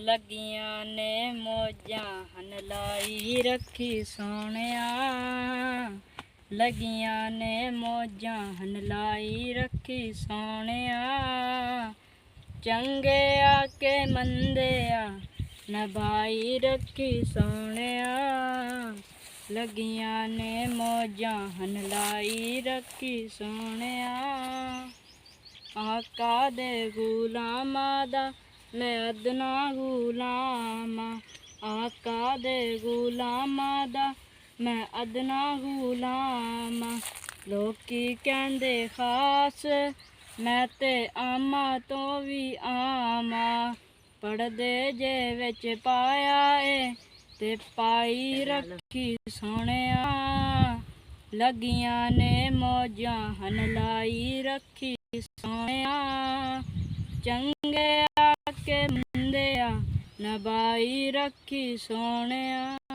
ਲੱਗੀਆਂ ਨੇ ਮੌਜਾਂ ਹਨ ਲਾਈ ਰੱਖੀ ਸੋਹਣਿਆ, ਲੱਗੀਆਂ ਨੇ ਮੌਜਾਂ ਹਨ ਲਾਈ ਰੱਖੀ ਸੋਹਣਿਆ। ਚੰਗੇ ਆ ਕੇ ਮੰਦੇ ਆ ਨਿਭਾਈ ਰੱਖੀ ਸੋਹਣਿਆ, ਲੱਗੀਆਂ ਨੇ ਮੌਜਾਂ ਹਨ ਲਾਈ ਰੱਖੀ ਸੋਹਣਿਆ। ਆਕਾ ਦੇ ਗੁਲਾਮਾਂ ਦਾ ਮੈਂ ਅਦਨਾ ਗੁਲਾਮ, ਆਕਾ ਦੇ ਗੁਲਾਮਾਂ ਦਾ ਮੈਂ ਅਦਨਾ ਗੁਲਾਮ। ਲੋਕੀ ਕਹਿੰਦੇ ਖਾਸ ਮੈਂ ਤੇ ਆਮਾਂ ਤੋਂ ਵੀ ਆਵਾਂ, ਪੜਦੇ ਜੇ ਵਿੱਚ ਪਾਇਆ ਏ ਤੇ ਪਾਈ ਰੱਖੀ ਸੋਹਣਿਆ, ਲੱਗੀਆਂ ਨੇ ਮੌਜਾਂ ਹਨ ਲਾਈ ਰੱਖੀ ਸੋਹਣਿਆ। ਚੰਗੇ ਆ ਕੇ ਮੰਦੇ ਆ ਨਿਭਾਈ ਰੱਖੀ ਸੋਹਣਿਆ।